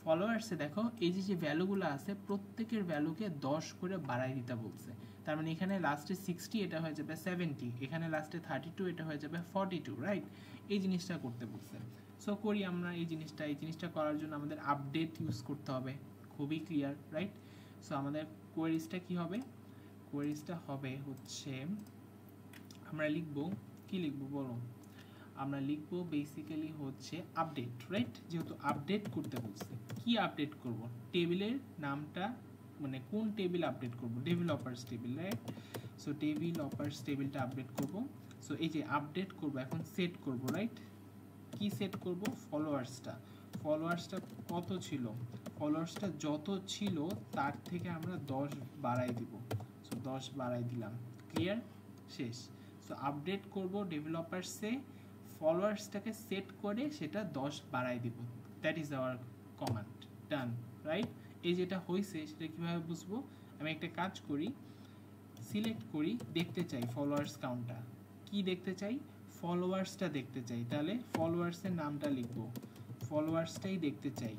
ফলোয়ার্সে দেখো এই যে ভ্যালুগুলো আছে প্রত্যেকের ভ্যালুকে 10 করে বাড়াই দিতে বলছে। তার মানে এখানে লাস্টে 60 এটা হয়ে যাবে 70, এখানে লাস্টে 32 এটা হয়ে যাবে 42, রাইট। এই জিনিসটা করতে বলছে। সো করি আমরা এই জিনিসটা করার জন্য আমাদের আপডেট ইউজ করতে হবে, খুবই ক্লিয়ার, রাইট। সো আমাদের কোয়েরিজটা কি হবে, কোয়েরিজটা হবে হচ্ছে আমরা লিখবো, কি লিখবো বলো, আমরা লিখবো বেসিক্যালি হচ্ছে আপডেট, রাইট। যেহেতু আপডেট করতে বলছে, কি আপডেট করব, টেবিলের নামটা, মানে কোন টেবিল আপডেট করব, developers table, right. So developers টেবিলটা আপডেট করব। সো এই যে আপডেট করব, এখন সেট করব, রাইট। কি সেট করব, ফলোয়ার্সটা কত ছিল, ফলোয়ার্সটা যত ছিল তার থেকে আমরা 10 বাড়াই দিব। সো 10 বাড়াই দিলাম, ক্লিয়ার, শেষ। সো আপডেট করব ডেভেলপারসে, ফলোয়ার্সটাকে সেট করে সেটা 10 বাড়াই দিব, that is our command, done, right. এই যেটা হয়েছে সেটা কিভাবে বুঝবো, আমি একটা কাজ করি, সিলেক্ট করি, দেখতে চাই ফলোয়ার্স কাউন্টটা, কি দেখতে চাই, ফলোয়ার্সটা দেখতে চাই, তাহলে ফলোয়ার্সের নামটা লিখবো, ফলোয়ার্সটাই দেখতে চাই।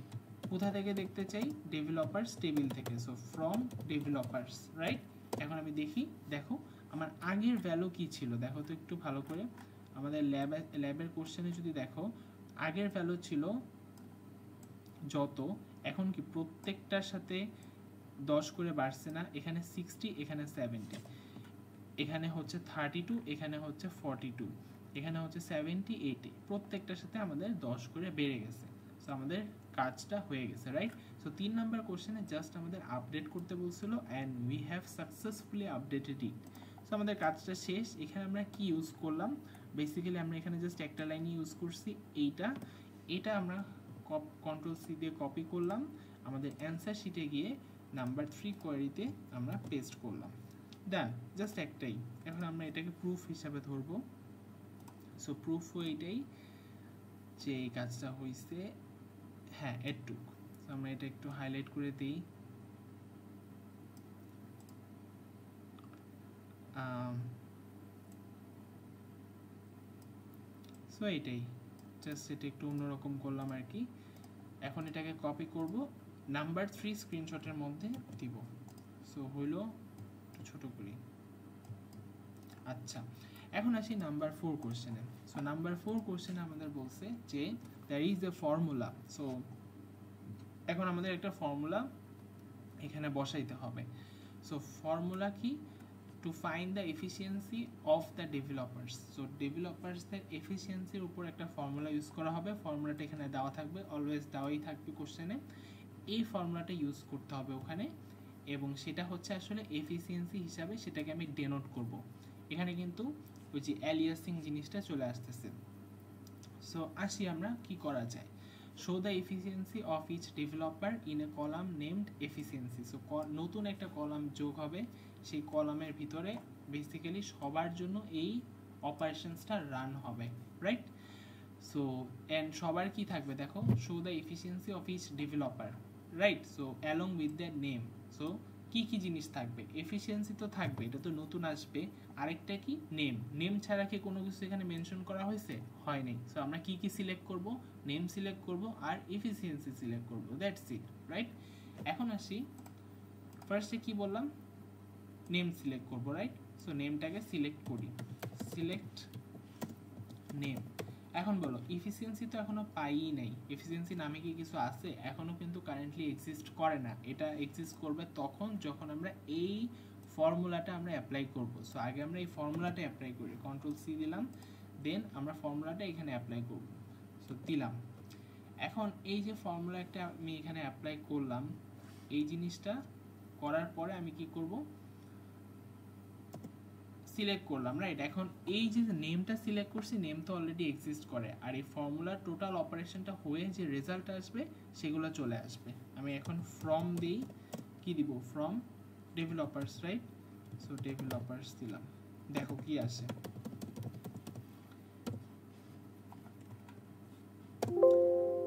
কোথা থেকে দেখতে চাই, ডেভেলপারস টেবিল থেকে, সো ফ্রম ডেভেলপারস, রাইট। এখন আমি দেখি, দেখো আমার আগের ভ্যালু কি ছিল, দেখো তো একটু ভালো করে, আমাদের ল্যাবের কোশ্চেনে যদি দেখো আগের ভ্যালু ছিল যত, এখন কি প্রত্যেকটার সাথে 10 করে বাড়ছে না, এখানে 60, এখানে 70, এখানে হচ্ছে 32, এখানে হচ্ছে 42, এখানে হচ্ছে 70, 80, প্রত্যেকটার সাথে আমাদের 10 করে বেড়ে গেছে। সো আমাদের কাজটা হয়ে গেছে, রাইট। সো 3 নাম্বার কোশ্চেনে জাস্ট আমাদের আপডেট করতে বলছিল and we have successfully updated it. So আমাদের কাজটা শেষ। এখানে আমরা কি ইউজ করলাম, বেসিক্যালি আমরা এখানে জাস্ট একটা লাইন ইউজ করছি, এটা আমরা কন্ট্রোল সি দিয়ে কপি করলাম, আমাদের অ্যান্সার শিটে গিয়ে নাম্বার 3 কোয়েরিতে আমরা পেস্ট করলাম, ডান, জাস্ট একটাই। এখন আমরা এটাকে প্রুফ হিসাবে ধরবো। সো প্রুফও এটাই যে এই কাজটা হয়েছে, হ্যাঁ এটুক। সো আমরা এটা একটু হাইলাইট করে দিই, সো এটাই, জাস্ট এটা একটু অন্যরকম করলাম আর কি। এখন এটাকে কপি করব, নাম্বার 3 স্ক্রিনশটের মধ্যে দিব। সো হইলো, একটু ছোট করি। আচ্ছা, এখন আসি নাম্বার 4 কোশ্চেনে। সো নাম্বার 4 কোশ্চেনে আমাদের বলছে যে there is a formula. So এখন আমাদের একটা ফর্মুলা এখানে বসাইতে হবে। সো ফর্মুলা কি, to find the efficiency of the developers. So ডেভেলপার্সদের এফিসিয়েন্সির উপর একটা ফর্মুলা ইউজ করা হবে, ফর্মুলাটা এখানে দেওয়া থাকবে, অলওয়েজ দেওয়াই থাকবে কোশ্চেনে। এই ফর্মুলাটা ইউজ করতে হবে ওখানে, এবং সেটা হচ্ছে আসলে এফিসিয়েন্সি হিসাবে সেটাকে আমি ডেনোট করব। এখানে কিন্তু ওই যে অ্যালিয়াসিং জিনিসটা চলে আসতেছে। সো আসি আমরা কি করা যায়, show the efficiency of each developer in a column named efficiency. So নতুন একটা কলাম যোগ হবে, সেই কলামের ভিতরে বেসিক্যালি সবার জন্য এই অপারেশনসটা রান হবে, রাইট। সো অ্যান্ড সবার কি থাকবে দেখো, show the efficiency of each developer, right. So along with the name. So কি কি জিনিস থাকবে, এফিসিয়েন্সি তো থাকবে, এটা তো নতুন আসবে, আরেকটা কি নেম ছাড়া কি কোনো কিছু এখানে মেনশন করা হয়েছে, হয়নি। সো আমরা কি কি সিলেক্ট করব, নেম সিলেক্ট করব আর এফিসিয়েন্সি সিলেক্ট করব, দ্যাটস ইট, রাইট। এখন আসি, ফার্স্টে কি বললাম, নেম সিলেক্ট করব, রাইট। সো নেমটাকে সিলেক্ট করি, সিলেক্ট নেম। এখন বলো এফিসিয়েন্সি তো এখনো পাইই নাই, এফিসিয়েন্সি নামে কি কিছু আছে, এখনো কিন্তু কারেন্টলি এক্সিস্ট করে না, এটা এক্সিস্ট করবে তখন যখন আমরা এই ফর্মুলাটা আমরা অ্যাপ্লাই করব। সো আগে আমরা এই ফর্মুলাটা অ্যাপ্লাই করি, কন্ট্রোল সি দিলাম, দেন আমরা ফর্মুলাটা এখানে অ্যাপ্লাই করব। সো দিলাম, এখন এই যে ফর্মুলাটা আমি এখানে অ্যাপ্লাই করলাম, এই জিনিসটা করার পরে আমি কি করব, সিলেক্ট করলাম, রাইট? এখন এই যে নেমটা সিলেক্ট করছি, নেম তো অলরেডি এক্সিস্ট করে, আর এই ফর্মুলা টোটাল অপারেশনটা হয়ে যে রেজাল্ট আসবে সেগুলো চলে আসবে। আমি এখন ফ্রম দিই, কি দিব? From developers, right? So developers দিলাম, দেখো কি আসে।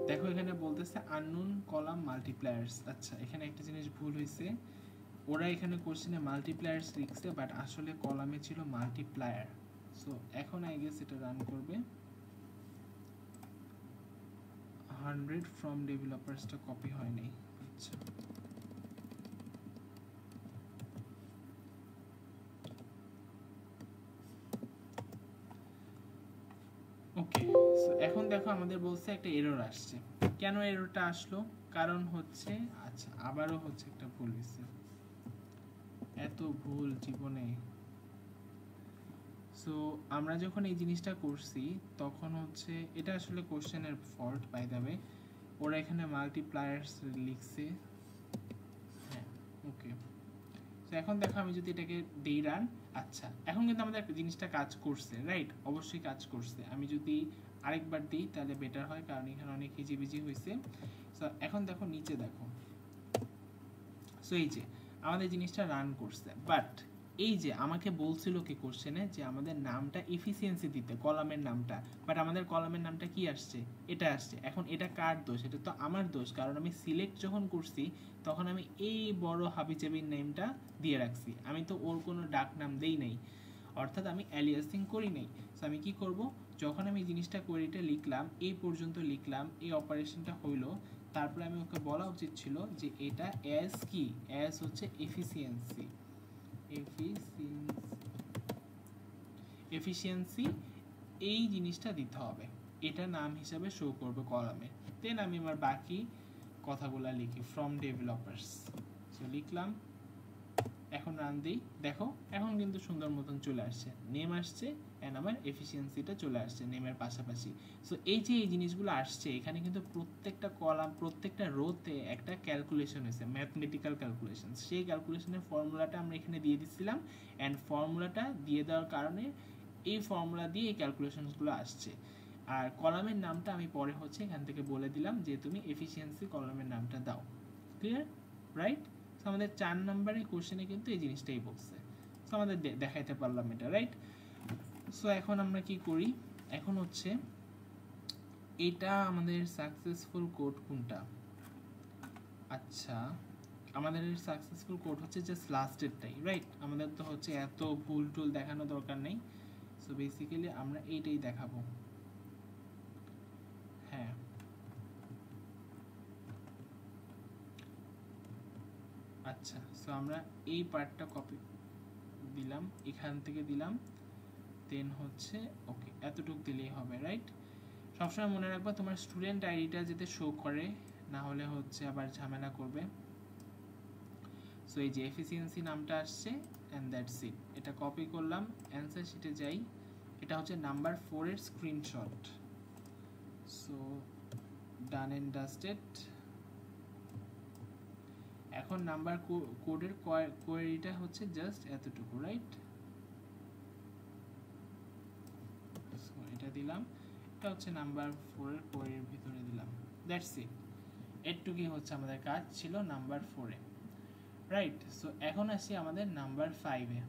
দেখো এখানে বলতেছে আননোন কলাম মাল্টিপ্লায়ার্স। আচ্ছা, এখানে একটা জিনিস ভুল হয়েছে, ওরা এখানে কোশ্চেনে মাল্টিপ্লায়ার্স লিখছে, বাট আসলে কলামে ছিল মাল্টিপ্লায়ার। সো এখন আই গেস এটা রান করবে। 100 ফ্রম ডেভেলপার্সটা কপি হয় নাই। আচ্ছা, ওকে। সো এখন দেখো আমাদের বলছে একটা এরর আসছে। কেন এররটা আসলো? কারণ হচ্ছে, আচ্ছা আবারও হচ্ছে একটা ভুল হয়েছে, এত ভুল জীবনে। সো আমরা যখন এই জিনিসটা করছি তখন হচ্ছে এটা আসলে কোশ্চেনের ফল্ট, বাই দ্য ওয়ে। ওরা এখানে মাল্টিপ্লায়ার্স লিখছে। হ্যাঁ, ওকে। তো এখন দেখো আমি যদি এটাকে দেই রান, আচ্ছা এখন কিন্তু আমাদের জিনিসটা কাজ করছে, রাইট? অবশ্যই কাজ করছে। আমি যদি আরেকবার দিই তাহলে বেটার হয়, কারণ এখানে অনেক হিজিবিজি হয়েছে। সো এখন দেখো নিচে দেখো, সো এই যে আমাদের জিনিসটা রান করছে, বাট এই যে আমাকে বলছিল কি কোশ্চেনে যে আমাদের নামটা এফিসিয়েন্সি দিতে, কলামের নামটা, বাট আমাদের কলামের নামটা কি আসছে? এটা আসছে। এখন এটা কার দোষ? এটা তো আমার দোষ, কারণ আমি সিলেক্ট যখন করছি তখন আমি এই বড় হাবিজাবির নেমটা দিয়ে রাখছি, আমি তো ওর কোনো ডাক নাম দেই নাই, অর্থাৎ আমি অ্যালিয়াসিং করি নাই। সো আমি কি করব, যখন আমি জিনিসটা কোয়েরিটা লিখলাম, এই পর্যন্ত লিখলাম, এই অপারেশনটা হইলো, তারপরে আমি ওকে বলা উচিত ছিল যে এটা অ্যাজ কি, অ্যাজ হচ্ছে এফিসিয়েন্সি, এফিসিয়েন্সি এই জিনিসটা দিতে হবে, এটা নাম হিসাবে শো করবে কলামে। দেন আমি আমার বাকি কথাগুলো লিখি, ফ্রম ডেভেলপার্স। সো লিখলাম, এখন রান দিই, দেখো এখন কিন্তু সুন্দর মতন চলে আসছে, নেম আসছে অ্যান্ড আমার এফিসিয়েন্সিটা চলে আসছে নেমের পাশাপাশি। সো এই যে এই জিনিসগুলো আসছে, এখানে কিন্তু প্রত্যেকটা কলাম, প্রত্যেকটা রোতে একটা ক্যালকুলেশন হয়েছে, ম্যাথমেটিক্যাল ক্যালকুলেশন। সেই ক্যালকুলেশনের ফর্মুলাটা আমরা এখানে দিয়ে দিচ্ছিলাম, অ্যান্ড ফর্মুলাটা দিয়ে দেওয়ার কারণে এই ফর্মুলা দিয়ে এই ক্যালকুলেশনসগুলো আসছে। আর কলামের নামটা আমি পরে হচ্ছে এখান থেকে বলে দিলাম যে তুমি এফিসিয়েন্সি কলামের নামটা দাও। Clear, right? সো আমাদের 4 নম্বরের কোশ্চেনে কিন্তু এই জিনিসটাই বলছে। সো আমাদের দেখাইতে পারলাম এটা, রাইট? সো এখন আমরা কি করি, এখন হচ্ছে এটা আমাদের সাকসেসফুল কোড কোনটা? আচ্ছা, আমাদের সাকসেসফুল কোড হচ্ছে জাস্ট লাস্টেরটাই, রাইট? আমাদের তো হচ্ছে এত ভুল টুল দেখানো দরকার নেই। সো বেসিক্যালি আমরা এইটাই দেখাবো। হ্যাঁ, আচ্ছা। সো আমরা এই পার্টটা কপি দিলাম, এখান থেকে দিলাম, দেন হচ্ছে ওকে, এতটুক দিলেই হবে, রাইট? সবসময় মনে রাখবা তোমার স্টুডেন্ট আইডিটা যাতে শো করে, না হলে হচ্ছে আবার ঝামেলা করবে। সো এই যে এফিসিয়েন্সি নামটা আসছে, অ্যান্ড দ্যাটস ইট। এটা কপি করলাম, অ্যান্সার শিটে যাই, এটা হচ্ছে নাম্বার 4 এর screenshot. So done and dusted. এখন নাম্বার কোডের কোয়েরিটা হচ্ছে জাস্ট এতটুকু, রাইট? সো এটা দিলাম, এটা হচ্ছে নাম্বার 4 এর কোয়েরির ভিতরে দিলাম, দ্যাটস ইট। এটুকুই হচ্ছে আমাদের কাজ ছিল নাম্বার 4 এ, রাইট? সো এখন আসি আমাদের নাম্বার 5 এ।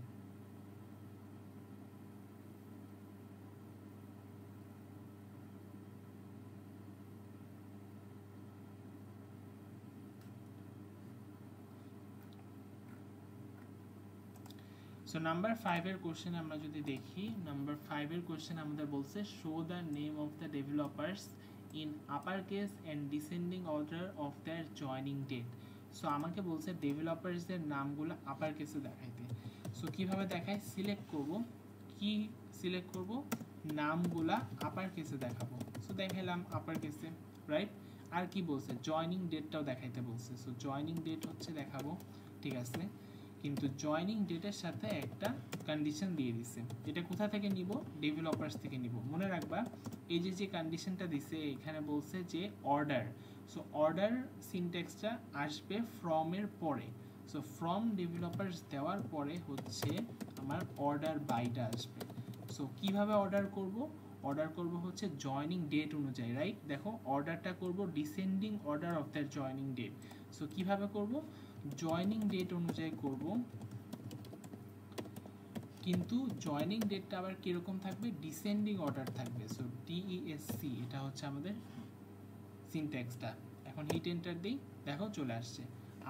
সো নাম্বার 5 এর কোশ্চেন আমরা যদি দেখি, নাম্বার 5 এর কোশ্চেন আমাদের বলছে show the name of the developers in upper case and descending order of their joining date. So আমাকে বলছে ডেভেলপার্সদের নামগুলো আপার কেসে দেখাইতে। সো কিভাবে দেখায়, সিলেক্ট করব, কি সিলেক্ট করব, নামগুলা আপার কেসে দেখাবো। সো দেখাইলাম আপার কেসে, রাইট? আর কি বলছে, জয়নিং ডেটটাও দেখাইতে বলছে। সো জয়নিং ডেট হচ্ছে দেখাবো, ঠিক আছে, কিন্তু জয়নিং ডেটের সাথে একটা কন্ডিশন দিয়ে দিছে। এটা কোথা থেকে নিব, ডেভেলপার্স থেকে নিব। মনে রাখবা এই যে যে কন্ডিশনটা দিছে এখানে বলছে যে অর্ডার, সো অর্ডার সিনট্যাক্সটা আসবে ফ্রম এর পরে। সো ফ্রম ডেভেলপার্স দেওয়ার পরে হচ্ছে আমার অর্ডার বাইটা আসবে। সো কিভাবে অর্ডার করব? অর্ডার করব হচ্ছে জয়নিং ডেট অনুযায়ী, রাইট? দেখো অর্ডারটা করব descending order of that joining date. So কিভাবে করব? জয়নিং ডেট অনুযায়ী করব, কিন্তু জয়নিং ডেটটা আবার কিরকম থাকবে? ডিসেন্ডিং অর্ডার থাকবে। সো ডিইএসসি এটা হচ্ছে আমাদের সিনট্যাক্সটা। এখন হিট এন্টার দিই, দেখো চলে আসছে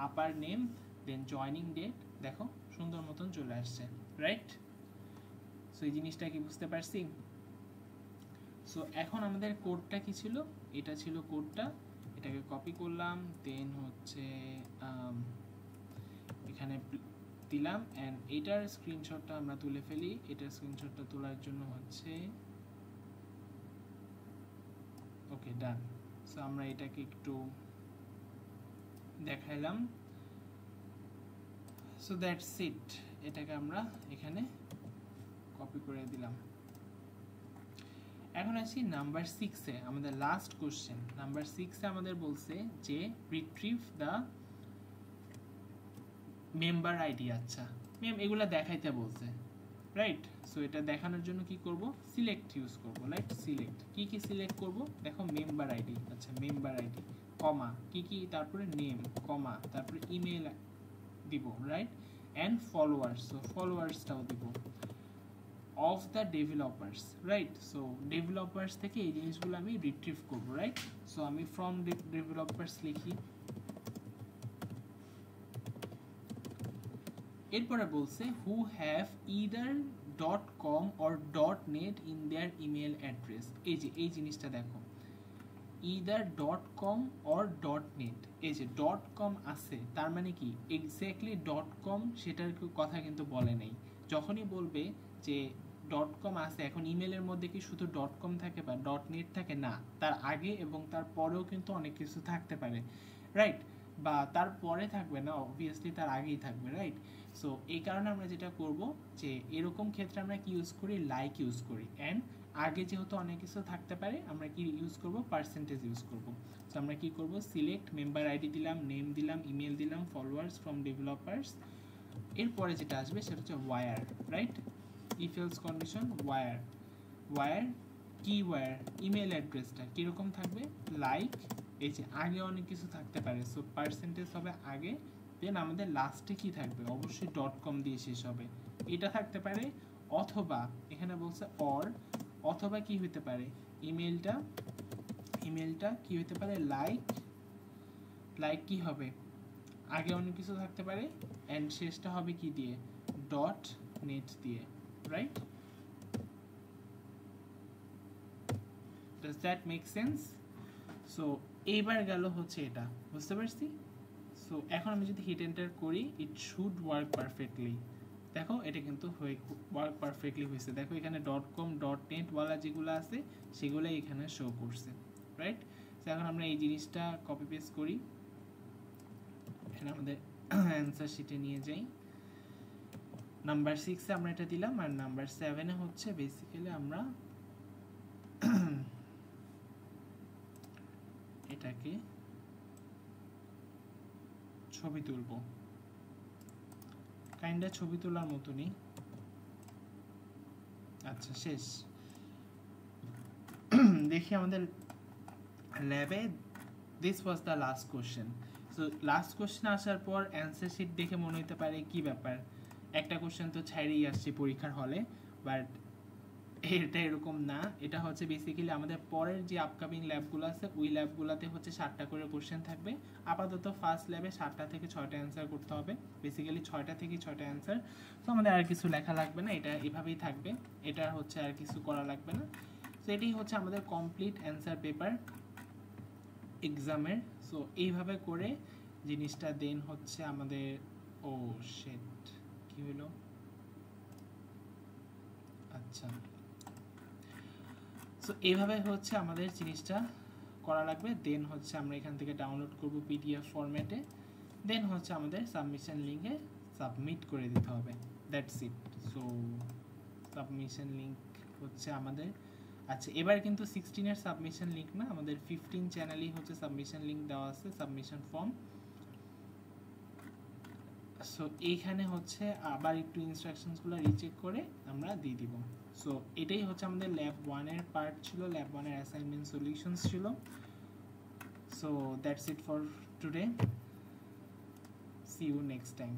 আপার নেম দেন জয়নিং ডেট, দেখো সুন্দর মতন চলে আসছে, রাইট? সো এই জিনিসটা কি বুঝতে পারছি? সো এখন আমাদের কোডটা কি ছিল? এটা ছিল কোডটা, এটাকে কপি করলাম, দেন হচ্ছে এখানে দিলাম অ্যান্ড এটার স্ক্রিনশটটা আমরা তুলে ফেলি। এটার স্ক্রিনশটটা তোলার জন্য হচ্ছে ওকে ডান। সো আমরা এটাকে একটু দেখাইলাম। সো দ্যাটস ইট, এটাকে আমরা এখানে কপি করে দিলাম। এখন আসি নাম্বার 6-এ, আমাদের লাস্ট কোশ্চেন। নাম্বার 6-এ আমাদের বলছে যে রিট্রিভ দ্য মেম্বার আইডি। আচ্ছা ম্যাম এগুলা দেখাইতে বলছে, রাইট? সো এটা দেখানোর জন্য কি করব? সিলেক্ট ইউজ করব, রাইট? সিলেক্ট কি কি সিলেক্ট করব? দেখো মেম্বার আইডি, আচ্ছা মেম্বার আইডি কমা কি কি, তারপরে নেম কমা তারপরে ইমেল দিব, রাইট? অ্যান্ড ফলোয়ার্স, সো ফলোয়ার্সটাও দিব of the developers, right? So developers থেকে এই জিনিসগুলো আমি রিট্রিভ করব, রাইট? সো আমি ফ্রম ডেভেলপার্স লিখি, এরপরে বলছে who have either .com or .net in their email address। এই যে এই জিনিসটা দেখো, ইদার .com or .net, এই যে .com আছে তার মানে কি এক্স্যাক্টলি .com সেটার কথা কিন্তু বলে নেই। যখনই বলবে যে .com আছে, এখন ইমেলের মধ্যে কি শুধু .com থাকে বা .net থাকে? না, তার আগে এবং তার পরেও কিন্তু অনেক কিছু থাকতে পারে, রাইট? বা তার পরে থাকবে না, অবভিয়াসলি তার আগেই থাকবে, রাইট? সো এই কারণে আমরা যেটা করব যে এরকম ক্ষেত্রে আমরা কি ইউজ করি? লাইক ইউজ করি। অ্যান্ড আগে যেহেতু অনেক কিছু থাকতে পারে আমরা কি ইউজ করব? পার্সেন্টেজ ইউজ করব। সো আমরা কি করব? সিলেক্ট মেম্বার আইডি দিলাম, নেম দিলাম, ইমেল দিলাম, ফলোয়ার্স ফ্রম ডেভেলপার্স, এরপরে যেটা আসবে সেটা হচ্ছে where, right? If else condition where, where কি ওয়ার? ইমেল অ্যাড্রেসটা কীরকম থাকবে? লাইক, এই যে আগে অনেক কিছু থাকতে পারে, সো পার্সেন্টেজ হবে আগে, দেন আমাদের লাস্টে কি থাকবে? অবশ্যই .com দিয়ে শেষ হবে, এটা থাকতে পারে। অথবা এখানে বলছে অর, অথবা কি হতে পারে? ইমেলটা কি হতে পারে? লাইক কি হবে? আগে অনেক কিছু থাকতে পারে অ্যান্ড শেষটা হবে কি দিয়ে? .net দিয়ে, right? Does that make sense? So এইবার গেল হচ্ছে এটা, বুঝতে পারছি? সো এখন আমি যদি হিট এন্টার করি, ইট শুড ওয়ার্ক পারফেক্টলি। দেখো এটা কিন্তু ওয়ার্ক পারফেক্টলি হয়েছে। দেখো এখানে .com .net ওয়ালা যেগুলো আছে সেগুলোই এখানে শো করছে, রাইট? তো এখন আমরা এই জিনিসটা কপি পেস্ট করি, এখানে আমাদের অ্যান্সার শিটে নিয়ে যাই। নাম্বার 6-এ আমরা এটা দিলাম, আর নাম্বার 7-এ হচ্ছে বেসিক্যালি আমরা এটাকে ছবি তুলব, কাইন্ডা ছবি তোলার মতনই। আচ্ছা শেষ। দেখি আমাদের ল্যাবে this was the last question. So last question আসার পর অ্যান্সার শিট দেখে মনে হতে পারে কি ব্যাপার, একটা কোশ্চেন তো ছাড়িয়ে আসছে পরীক্ষার হলে, বাট এটা এরকম না। এটা হচ্ছে বেসিক্যালি আমাদের পরের যে আপকামিং ল্যাবগুলো আছে ওই ল্যাবগুলোতে হচ্ছে 7টা করে কোশ্চেন থাকবে। আপাতত ফার্স্ট ল্যাবে 7টা থেকে 6টা অ্যান্সার করতে হবে, বেসিক্যালি 6টা থেকে 6টা অ্যান্সার। তো আমাদের আর কিছু লেখা লাগবে না, এটা এভাবেই থাকবে, এটা হচ্ছে আর কিছু করা লাগবে না। তো এটাই হচ্ছে আমাদের কমপ্লিট অ্যান্সার পেপার এক্সামের। সো এইভাবে করে জিনিসটা দেন হচ্ছে আমাদের, ও শিট কি হলো, আচ্ছা সো এইভাবে হচ্ছে আমাদের জিনিসটা করা লাগবে। দেন হচ্ছে আমরা এখান থেকে ডাউনলোড করব পিডিএফ ফরম্যাটে, দেন হচ্ছে আমাদের সাবমিশন লিঙ্কে সাবমিট করে দিতে হবে, that's it. So submission link হচ্ছে আমাদের, আচ্ছা এবার কিন্তু 16-এর সাবমিশন লিঙ্ক না, আমাদের 15 চ্যানেলেই হচ্ছে সাবমিশন লিঙ্ক দেওয়া আছে, সাবমিশন ফর্ম। সো এইখানে হচ্ছে আবার একটু ইনস্ট্রাকশনসগুলো রিচেক করে আমরা দিয়ে দিব। সো এটাই হচ্ছে আমাদের ল্যাব 1 এর পার্ট ছিল, ল্যাব 1 এর অ্যাসাইনমেন্ট সলিউশনস ছিল। So that's it for today, see you next time.